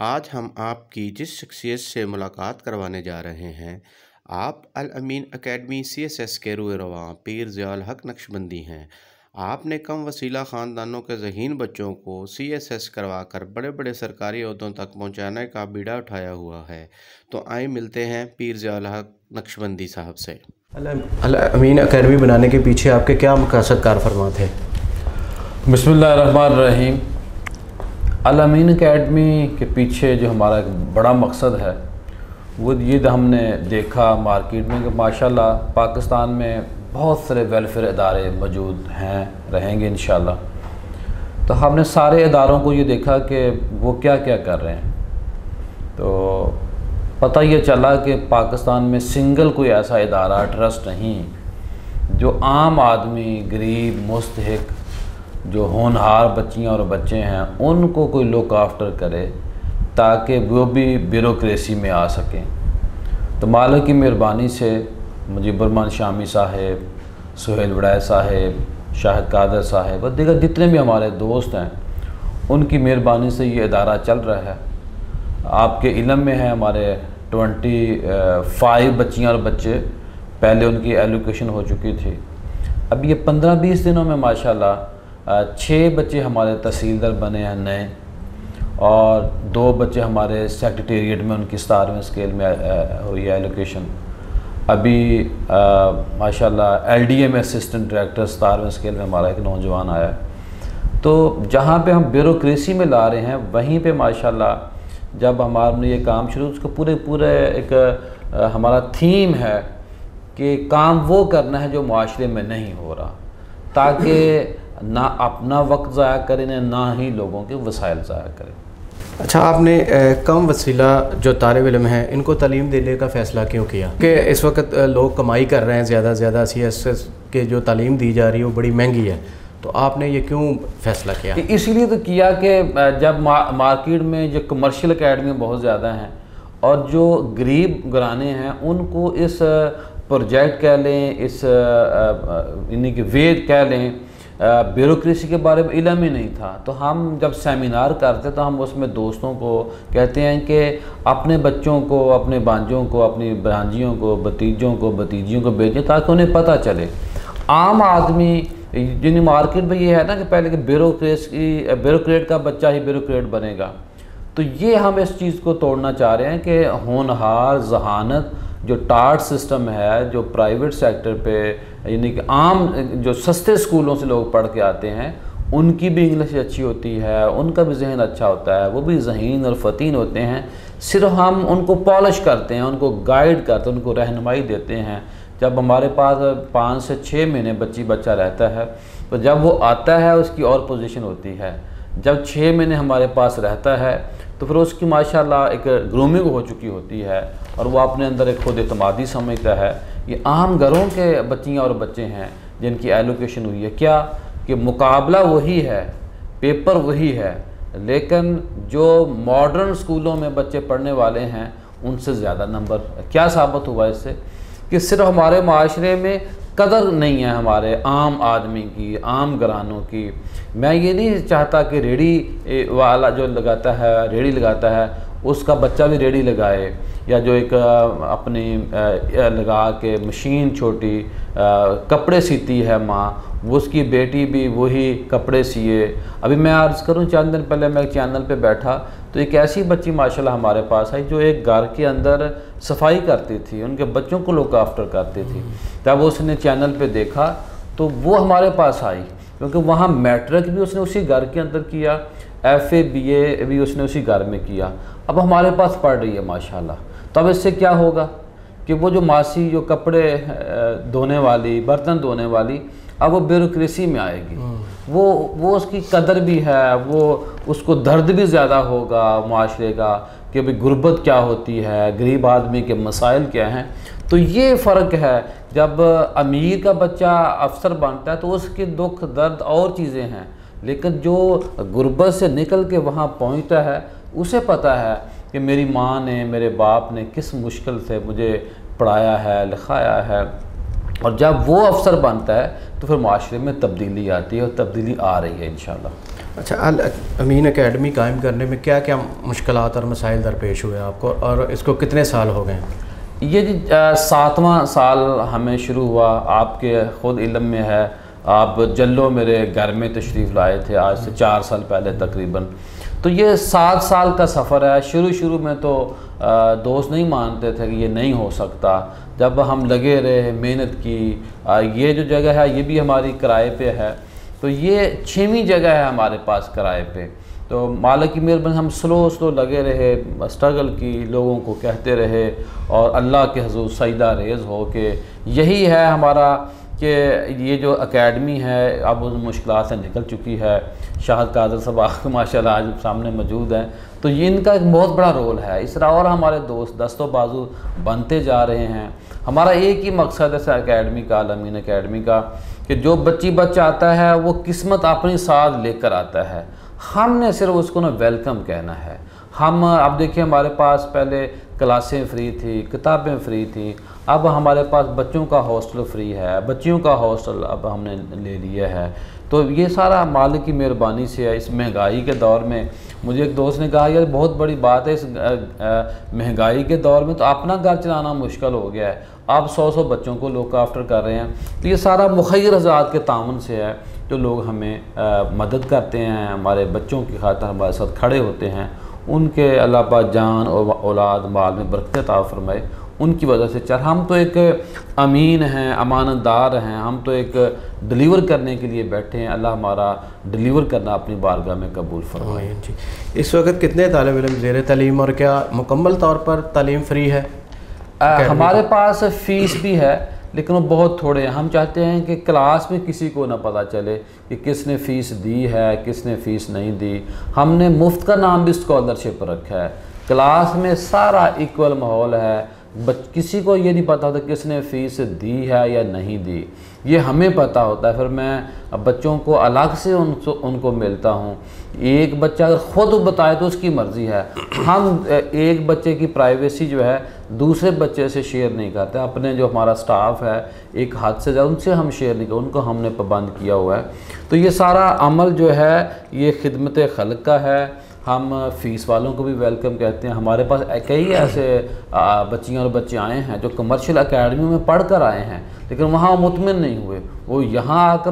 आज हम आपकी जिस शख्सियत से मुलाकात करवाने जा रहे हैं, आप अल अमीन अकेडमी CSS के रूए रवां पीर ज़ियाउल हक नक्शबंदी हैं। आपने कम वसीला ख़ानदानों के ज़हीन बच्चों को CSS करवाकर बड़े-बड़े सरकारी ओहदों तक पहुँचाने का बीड़ा उठाया हुआ है। तो आइए मिलते हैं पीर ज़ियाउल हक नक्शबंदी साहब से। अल अमीन अकेडमी बनाने के पीछे आपके क्या मकसद कार फरमा थे? बिस्मिल्लाहिर्रहमानिर्रहीम। अल अमीन अकेडमी के पीछे जो हमारा एक बड़ा मकसद है वो ये हमने देखा मार्केट में कि माशाल्लाह पाकिस्तान में बहुत सारे वेलफेयर इदारे मौजूद हैं, रहेंगे इंशाल्लाह। तो हमने सारे इदारों को ये देखा कि वो क्या क्या कर रहे हैं। तो पता ये चला कि पाकिस्तान में सिंगल कोई ऐसा इदारा ट्रस्ट नहीं जो आम आदमी, गरीब, मुस्तहिक, जो होनहार बच्चियाँ और बच्चे हैं उनको कोई लुक आफ्टर करे ताकि वो भी ब्यूरोक्रेसी में आ सकें। तो मालिक की मेहरबानी से मुजीबुररहमान शामी साहब, सुहेल वड़ाई साहब, शाहिद कादर साहब और दीगर जितने भी हमारे दोस्त हैं उनकी मेहरबानी से ये इदारा चल रहा है। आपके इल्म में है हमारे 25 बच्चियाँ और बच्चे पहले उनकी एलोकेशन हो चुकी थी। अब ये 15-20 दिनों में माशाल्लाह 6 बच्चे हमारे तहसीलदार बने हैं नए और 2 बच्चे हमारे सेक्रेटेरिएट में उनकी 17वें स्केल में हुई है एलोकेशन। अभी माशाल्लाह LDA में असिस्टेंट डायरेक्टर 17वें स्केल में हमारा एक नौजवान आया है। तो जहाँ पे हम ब्यूरोक्रेसी में ला रहे हैं वहीं पे माशाल्लाह जब हमारे ये काम शुरू उसका पूरे एक हमारा थीम है कि काम वो करना है जो माशरे में नहीं हो रहा, ताकि ना अपना वक्त ज़ाया करें ना ही लोगों के वसाइल ज़ाया करें। अच्छा, आपने कम वसीला जो तालिब इल्म हैं इनको तालीम देने का फ़ैसला क्यों किया? कि इस वक्त लोग कमाई कर रहे हैं ज़्यादा से ज़्यादा, CSS के जो तालीम दी जा रही है वो बड़ी महंगी है, तो आपने ये क्यों फ़ैसला किया? इसलिए तो किया कि जब मार्केट में जो कमर्शियल अकेडमी बहुत ज़्यादा हैं और जो गरीब घराने हैं उनको इस प्रोजेक्ट कह लें, इस इन्हीं के वेद कह लें, ब्यूरोक्रेसी के बारे में इल्म ही नहीं था। तो हम जब सेमिनार करते तो हम उसमें दोस्तों को कहते हैं कि अपने बच्चों को, अपने भांजों को, अपनी भांजियों को, भतीजों को, भतीजियों को भेजें ताकि उन्हें पता चले। आम आदमी जिन मार्केट में ये है ना कि पहले कि ब्यूरोक्रेट का बच्चा ही ब्यूरोक्रेट बनेगा, तो ये हम इस चीज़ को तोड़ना चाह रहे हैं कि होनहार, जहानत जो टाट सिस्टम है जो प्राइवेट सेक्टर पे यानी कि आम जो सस्ते स्कूलों से लोग पढ़ के आते हैं उनकी भी इंग्लिश अच्छी होती है, उनका भी जहन अच्छा होता है, वो भी ज़हीन और फ़तीन होते हैं। सिर्फ हम उनको पॉलिश करते हैं, उनको गाइड करते हैं, उनको रहनुमाई देते हैं। जब हमारे पास 5 से 6 महीने बच्चा रहता है तो जब वो आता है उसकी और पोजीशन होती है। जब 6 महीने हमारे पास रहता है तो फिर उसकी माशाल्लाह एक ग्रूमिंग हो चुकी होती है और वो अपने अंदर एक खुद एतमादी समझता है। ये आम घरों के बच्चियाँ और बच्चे हैं जिनकी एलोकेशन हुई है, क्या कि मुकाबला वही है, पेपर वही है, लेकिन जो मॉडर्न स्कूलों में बच्चे पढ़ने वाले हैं उनसे ज़्यादा नंबर। क्या साबित हुआ इससे कि सिर्फ हमारे माशरे में कदर नहीं है हमारे आम आदमी की, आम घरानों की। मैं ये नहीं चाहता कि रेडी वाला जो लगाता है, रेडी लगाता है, उसका बच्चा भी रेडी लगाए, या जो एक अपनी लगा के मशीन छोटी कपड़े सीती है माँ, वो उसकी बेटी भी वही कपड़े सिए। अभी मैं अर्ज़ करूँ, चंद दिन पहले मैं एक चैनल पे बैठा तो एक ऐसी बच्ची माशाल्लाह हमारे पास आई जो एक घर के अंदर सफाई करती थी, उनके बच्चों को लुक आफ्टर करती थी। तब उसने चैनल पे देखा तो वो हमारे पास आई, क्योंकि वहाँ मैट्रिक भी उसने उसी घर के अंदर किया, FA BA भी उसने उसी घर में किया। अब हमारे पास पढ़ रही है माशाल्लाह। तो अब इससे क्या होगा कि वो जो मासी जो कपड़े धोने वाली, बर्तन धोने वाली, अब वो ब्यूरोक्रेसी में आएगी। वो उसकी कदर भी है, वो उसको दर्द भी ज़्यादा होगा माशरे का कि भाई गुर्बत क्या होती है, गरीब आदमी के मसाइल क्या हैं। तो ये फ़र्क है, जब अमीर का बच्चा अफसर बनता है तो उसके दुख दर्द और चीज़ें हैं, लेकिन जो गुर्बत से निकल के वहाँ पहुँचता है उसे पता है कि मेरी माँ ने, मेरे बाप ने किस मुश्किल से मुझे पढ़ाया है, लिखाया है। और जब वो अफसर बनता है तो फिर माशरे में तब्दीली आती है और तब्दीली आ रही है इंशाल्लाह। अच्छा, अल अमीन एकेडमी कायम करने में क्या क्या मुश्किलात और मसाइल दरपेश हुए आपको, और इसको कितने साल हो गए? ये जी 7वां साल हमें शुरू हुआ। आपके ख़ुद इल्म में है, आप जल्लो मेरे घर में तशरीफ़ लाए थे आज से 4 साल पहले तकरीबन। तो ये 7 साल का सफ़र है। शुरू में तो दोस्त नहीं मानते थे कि ये नहीं हो सकता। जब हम लगे रहे, मेहनत की, ये जो जगह है ये भी हमारी किराए पे है, तो ये 6वीं जगह है हमारे पास किराए पे। तो मालिक की मेहरबानी हम स्लो लगे रहे, स्ट्रगल की, लोगों को कहते रहे और अल्लाह के हुज़ूर सजदा रेज़ हो के यही है हमारा कि ये जो एकेडमी है अब उन मुश्किलात से निकल चुकी है। शाहद कादर साहब माशाल्लाह आज सामने मौजूद हैं, तो ये इनका एक बहुत बड़ा रोल है। इस तरह और हमारे दोस्त दस्तों बाजू बनते जा रहे हैं। हमारा एक ही मकसद है इस एकेडमी का, अल अमीन एकेडमी का, कि जो बच्चा आता है वो किस्मत अपनी साथ लेकर आता है, हमने सिर्फ उसको ना वेलकम कहना है। हम अब देखिए हमारे पास पहले क्लासें फ्री थी, किताबें फ्री थी, अब हमारे पास बच्चों का हॉस्टल फ्री है, बच्चियों का हॉस्टल अब हमने ले लिया है। तो ये सारा मालिक की मेहरबानी से है। इस महंगाई के दौर में मुझे एक दोस्त ने कहा यार बहुत बड़ी बात है, इस महंगाई के दौर में तो अपना घर चलाना मुश्किल हो गया है, आप 100 बच्चों को लुक आफ्टर कर रहे हैं। तो ये सारा मुखैर हज़रात के तामन से है, जो लोग हमें मदद करते हैं, हमारे बच्चों की खातिर हमारे साथ खड़े होते हैं, उनके अल्लाह पाक जान और औलाद माल में बरकत अता फरमाए, उनकी वजह से चल। हम तो एक अमीन हैं, अमानतदार हैं, हम तो एक डिलीवर करने के लिए बैठे हैं। अल्लाह हमारा डिलीवर करना अपनी बारगाह में कबूल फरमाए जी। इस वक्त कितने तालिब इल्म ज़ेर तालीम, और क्या मुकम्मल तौर पर तालीम फ्री है? हमारे पास फ़ीस भी है लेकिन वो बहुत थोड़े हैं। हम चाहते हैं कि क्लास में किसी को ना पता चले कि किसने फ़ीस दी है, किसने फ़ीस नहीं दी। हमने मुफ्त का नाम भी स्कॉलरशिप रखा है। क्लास में सारा इक्वल माहौल है, किसी को ये नहीं पता होता किसने फ़ीस दी है या नहीं दी, ये हमें पता होता है। फिर मैं बच्चों को अलग से उनको मिलता हूँ। एक बच्चा अगर ख़ुद बताए तो उसकी मर्ज़ी है। हम एक बच्चे की प्राइवेसी जो है दूसरे बच्चे से शेयर नहीं करते। अपने जो हमारा स्टाफ है एक हद से ज़्यादा उनसे हम शेयर नहीं करते, उनको हमने पाबंद किया हुआ है। तो ये सारा अमल जो है ये खिदमत खल्क़ का है। हम फ़ीस वालों को भी वेलकम कहते हैं। हमारे पास कई ऐसे बच्चियाँ और बच्चे आए हैं जो कमर्शियल एकेडमी में पढ़ कर आए हैं लेकिन वहाँ मुतमिन नहीं हुए, वो यहाँ आकर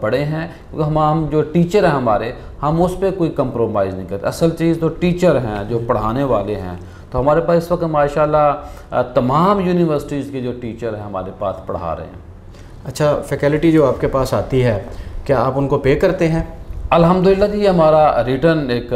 पढ़े हैं, क्योंकि हम जो टीचर हैं हमारे, हम उस पर कोई कंप्रोमाइज़ नहीं करते। असल चीज़ तो टीचर हैं जो पढ़ाने वाले हैं। तो हमारे पास इस वक्त माशाल्लाह तमाम यूनिवर्सिटीज़ के जो टीचर हैं हमारे पास पढ़ा रहे हैं। अच्छा, फैकल्टी जो आपके पास आती है क्या आप उनको पे करते हैं? अल्हम्दुलिल्लाह जी, हमारा रिटर्न एक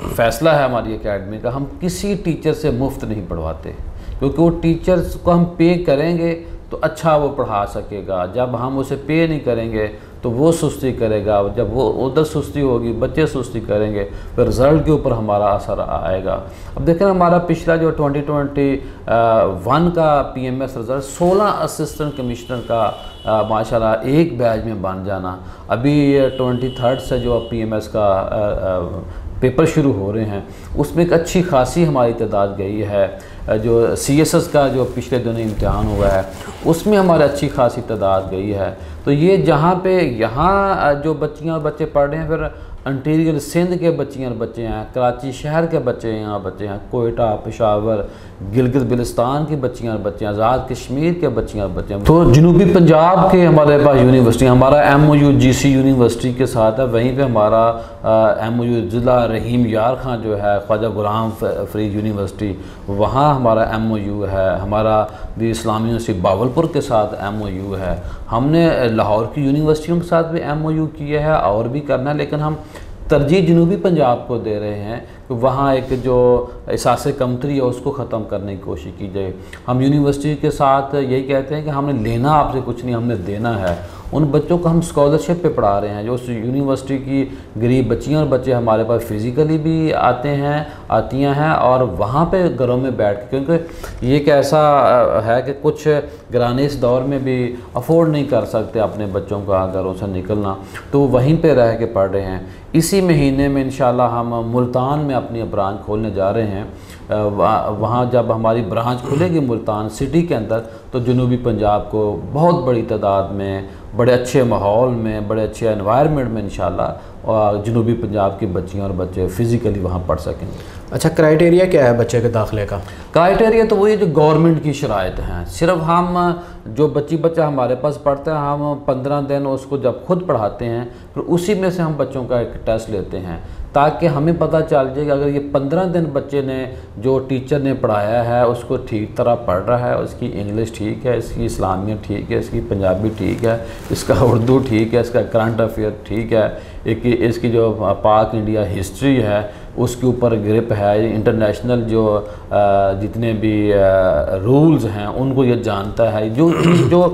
फ़ैसला है हमारी एकेडमी का, हम किसी टीचर से मुफ्त नहीं पढ़वाते, क्योंकि वो टीचर्स को हम पे करेंगे तो अच्छा वो पढ़ा सकेगा। जब हम उसे पे नहीं करेंगे तो वो सुस्ती करेगा, जब वो उधर सुस्ती होगी बच्चे सुस्ती करेंगे, फिर रिज़ल्ट के ऊपर हमारा असर आएगा। अब देखें हमारा पिछला जो 2021 का PMS रिज़ल्ट 16 असिस्टेंट कमिश्नर का माशाल्लाह एक बैच में बन जाना। अभी 23rd से जो PMS का पेपर शुरू हो रहे हैं उसमें एक अच्छी खासी हमारी तादाद गई है। जो CSS का जो पिछले दिनों इम्तिहान हुआ है उसमें हमारी अच्छी खासी तादाद गई है। तो ये जहाँ पे यहाँ जो बच्चियाँ और बच्चे पढ़ रहे हैं, फिर इंटीरियर सिंध के बच्चियाँ और बच्चे हैं, कराची शहर के बच्चे यहाँ बच्चे हैं, कोयटा, पेशावर, गिलगित बिल्तिस्तान की बच्चियाँ और बच्चे हैं, आज़ाद कश्मीर के बच्चियाँ और बच्चे हैं। तो जनूबी पंजाब के हमारे पास यूनिवर्सिटी, हमारा MOU GC यूनिवर्सिटी के साथ है। वहीं पे हमारा MOU ज़िला रहीम यार खां जो है ख्वाजा गुलाम फरीद यूनिवर्सिटी, वहाँ हमारा MOU है। हमारा भी इस्लामी यूनिवर्सिटी बावलपुर के साथ MOU है। हमने लाहौर की यूनिवर्सिटियों के साथ भी MOU किया है और भी करना है, लेकिन हम तरजीह जनूबी पंजाब को दे रहे हैं कि वहाँ एक जो एहसास कमतरी है उसको ख़त्म करने की कोशिश की जाए। हम यूनिवर्सिटी के साथ यही कहते हैं कि हमने लेना आपसे कुछ नहीं, हमने देना है। उन बच्चों को हम स्कॉलरशिप पे पढ़ा रहे हैं। जो उस यूनिवर्सिटी की गरीब बच्चियाँ और बच्चे हमारे पास फ़िज़िकली भी आती हैं और वहाँ पे घरों में बैठ के, क्योंकि ये एक ऐसा है कि कुछ घराने इस दौर में भी अफोर्ड नहीं कर सकते अपने बच्चों का घरों से निकलना, तो वहीं पे रह के पढ़ रहे हैं। इसी महीने में इंशाल्लाह हम मुल्तान में अपनी ब्रांच खोलने जा रहे हैं। वहाँ जब हमारी ब्रांच खुलेगी मुल्तान सिटी के अंदर, तो जनूबी पंजाब को बहुत बड़ी तादाद में बड़े अच्छे माहौल में, बड़े अच्छे एनवायरनमेंट में इंशाल्लाह और जनूबी पंजाब की बच्चियाँ और बच्चे फ़िज़िकली वहाँ पढ़ सकेंगे। अच्छा, क्राइटेरिया क्या है बच्चे के दाखिले का? क्राइटेरिया तो वही जो गवर्नमेंट की शराइत हैं। सिर्फ हम जो बच्चा हमारे पास पढ़ता है, हम 15 दिन उसको जब खुद पढ़ाते हैं, फिर उसी में से हम बच्चों का एक टेस्ट लेते हैं ताकि हमें पता चल जाए कि अगर ये 15 दिन बच्चे ने जो टीचर ने पढ़ाया है उसको ठीक तरह पढ़ रहा है, उसकी इंग्लिश ठीक है, इसकी इस्लामियत ठीक है, इसकी पंजाबी ठीक है, इसका उर्दू ठीक है, इसका करंट अफेयर ठीक है, इसकी जो पाक इंडिया हिस्ट्री है उसके ऊपर ग्रिप है, इंटरनेशनल जो जितने भी रूल्स हैं उनको ये जानता है। जो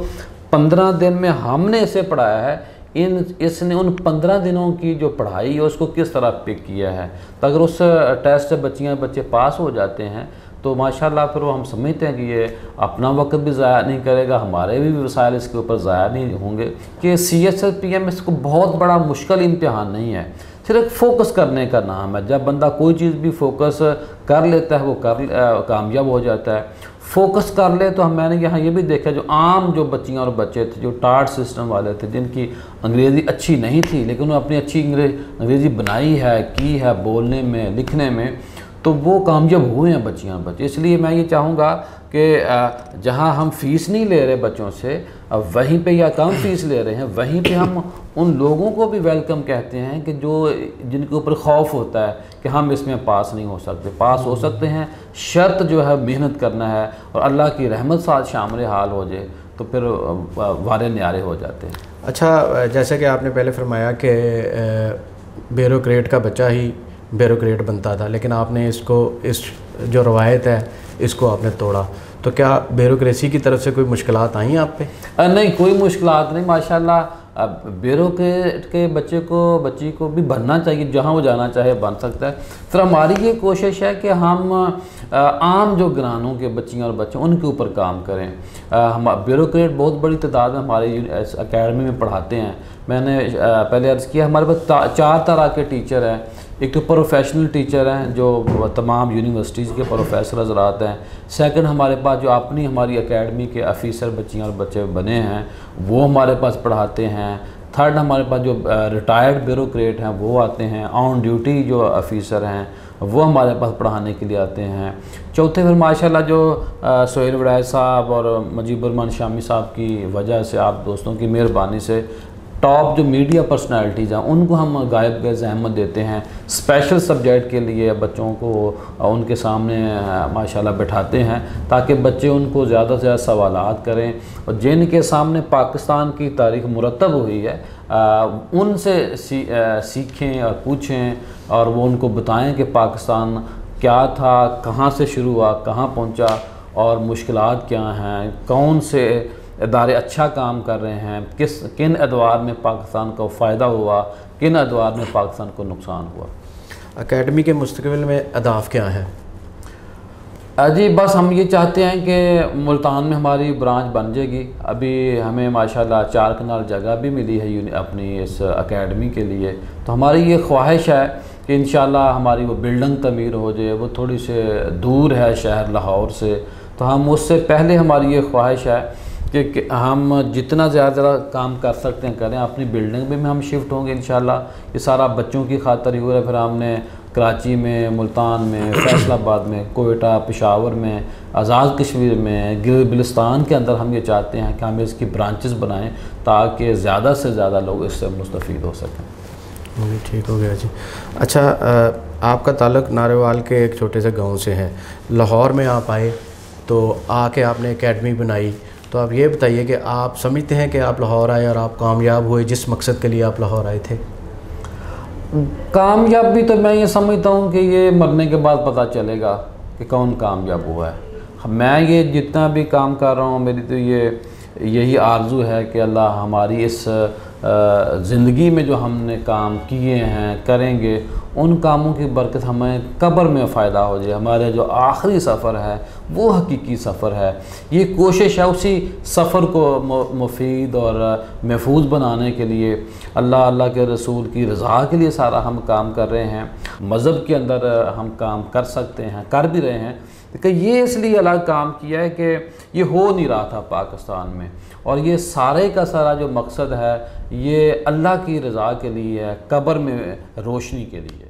15 दिन में हमने इसे पढ़ाया है, इसने उन 15 दिनों की जो पढ़ाई है उसको किस तरह पिक किया है। तो अगर उस टेस्ट से बच्चे पास हो जाते हैं तो माशाल्लाह फिर वो हम समझते हैं कि ये अपना वक्त भी ज़ाया नहीं करेगा, हमारे भी वसाइल इसके ऊपर ज़ाया नहीं होंगे। कि CSSPM इसको बहुत बड़ा मुश्किल इम्तिहान नहीं है, सिर्फ फोकस करने का नाम है। जब बंदा कोई चीज़ भी फोकस कर लेता है वो कामयाब हो जाता है। फोकस कर ले तो मैंने यहाँ ये भी देखा, जो आम जो बच्चियाँ और बच्चे थे जो टाट सिस्टम वाले थे, जिनकी अंग्रेज़ी अच्छी नहीं थी लेकिन उन्होंने अपनी अच्छी अंग्रेज़ी बनाई है, की है बोलने में, लिखने में, तो वो कामयाब हुए हैं बच्चियाँ बच्चे। इसलिए मैं ये चाहूँगा कि जहाँ हम फ़ीस नहीं ले रहे बच्चों से, अब वहीं पे या कम फ़ीस ले रहे हैं, वहीं पे हम उन लोगों को भी वेलकम कहते हैं कि जो जिनके ऊपर खौफ होता है कि हम इसमें पास नहीं हो सकते। पास हो सकते हैं, शर्त जो है मेहनत करना है और अल्लाह की रहमत साथ शामिल हाल हो जाए तो फिर वारे न्यारे हो जाते हैं। अच्छा, जैसे कि आपने पहले फरमाया कि ब्यूरोक्रेट का बच्चा ही ब्यूरोक्रेट बनता था, लेकिन आपने इसको, इस जो रवायत है इसको आपने तोड़ा, तो क्या ब्यूरोक्रेसी की तरफ से कोई मुश्किलात आई आप पे? नहीं, कोई मुश्किलात नहीं माशाल्लाह। अब ब्यूरोक्रेट के बच्ची को भी बनना चाहिए, जहाँ वो जाना चाहे बन सकता है। फिर हमारी ये कोशिश है कि हम आम जो घरानों के बच्चियाँ और बच्चे उनके ऊपर काम करें। हम ब्यूरोक्रेट बहुत बड़ी तादाद में हमारे अकेडमी में पढ़ाते हैं। मैंने पहले अर्ज़ किया, हमारे पास 4 तरह के टीचर हैं। एक तो प्रोफेशनल टीचर हैं जो तमाम यूनिवर्सिटीज़ के प्रोफेसर हज़रात हैं। सेकंड, हमारे पास जो अपनी हमारी एकेडमी के ऑफिसर बच्चियाँ और बच्चे बने हैं वो हमारे पास पढ़ाते हैं। थर्ड, हमारे पास जो रिटायर्ड ब्यूरोक्रेट हैं वो आते हैं। ऑन ड्यूटी जो ऑफिसर हैं वो हमारे पास पढ़ाने के लिए आते हैं। चौथे, फिर माशाल्लाह जो सोहेल वड़ैच साहब और मुजीबुररहमान शामी साहब की वजह से, आप दोस्तों की मेहरबानी से, टॉप जो मीडिया पर्सनालिटीज़ हैं उनको हम गायब ज़हमत देते हैं। स्पेशल सब्जेक्ट के लिए बच्चों को उनके सामने माशाल्लाह बैठाते हैं ताकि बच्चे उनको ज़्यादा से ज़्यादा सवालात करें और जिनके सामने पाकिस्तान की तारीख़ मुरतब हुई है उनसे सीखें और पूछें और वो उनको बताएं कि पाकिस्तान क्या था, कहाँ से शुरू हुआ, कहाँ पहुँचा और मुश्किलात क्या हैं, कौन से इदारे अच्छा काम कर रहे हैं, किन अदवार में पाकिस्तान को फ़ायदा हुआ, किन अदवार में पाकिस्तान को नुकसान हुआ। एकेडमी के मुस्तकबिल में अहदाफ क्या हैं? जी बस हम ये चाहते हैं कि मुल्तान में हमारी ब्रांच बन जाएगी। अभी हमें माशाल्लाह 4 कनाल जगह भी मिली है अपनी इस एकेडमी के लिए, तो हमारी ये ख्वाहिश है कि इंशाल्लाह हमारी वो बिल्डिंग तमीर हो जाए। वो थोड़ी से दूर है शहर लाहौर से, तो हम उससे पहले हमारी ये ख्वाहिश है कि हम जितना ज़्यादा काम कर सकते हैं करें। अपनी बिल्डिंग में हम शिफ्ट होंगे इंशाल्लाह। ये सारा बच्चों की खातर ही हो रहा है। फिर हमने कराची में, मुल्तान में, फैसलाबाद में, कोयटा, पेशावर में, आज़ाद कश्मीर में, गिलबिस्तान के अंदर हम ये चाहते हैं कि हम इसकी ब्रांचेस बनाएं ताकि ज़्यादा से ज़्यादा लोग इससे मुस्तफ़ीद हो सकें। ठीक हो गया जी। अच्छा, आपका ताल्लुक़ नारेवाल के एक छोटे से गाँव से है। लाहौर में आप आए तो आके आपने एकेडमी बनाई, तो आप ये बताइए कि आप समझते हैं कि आप लाहौर आए और आप कामयाब हुए जिस मकसद के लिए आप लाहौर आए थे? कामयाबी तो मैं ये समझता हूँ कि ये मरने के बाद पता चलेगा कि कौन कामयाब हुआ है। मैं ये जितना भी काम कर रहा हूँ, मेरी तो यही आरज़ू है कि अल्लाह हमारी इस ज़िंदगी में जो हमने काम किए हैं, करेंगे, उन कामों की बरकत हमें कब्र में फ़ायदा हो जाए। हमारा जो आखिरी सफ़र है वो हकीकी सफ़र है। ये कोशिश है उसी सफ़र को मुफीद और महफूज बनाने के लिए। अल्लाह के रसूल की रज़ा के लिए सारा हम काम कर रहे हैं। मज़हब के अंदर हम काम कर सकते हैं, कर भी रहे हैं, कि ये इसलिए अलग काम किया है कि ये हो नहीं रहा था पाकिस्तान में, और ये सारे का सारा जो मकसद है ये अल्लाह की रज़ा के लिए है, कब्र में रोशनी के लिए।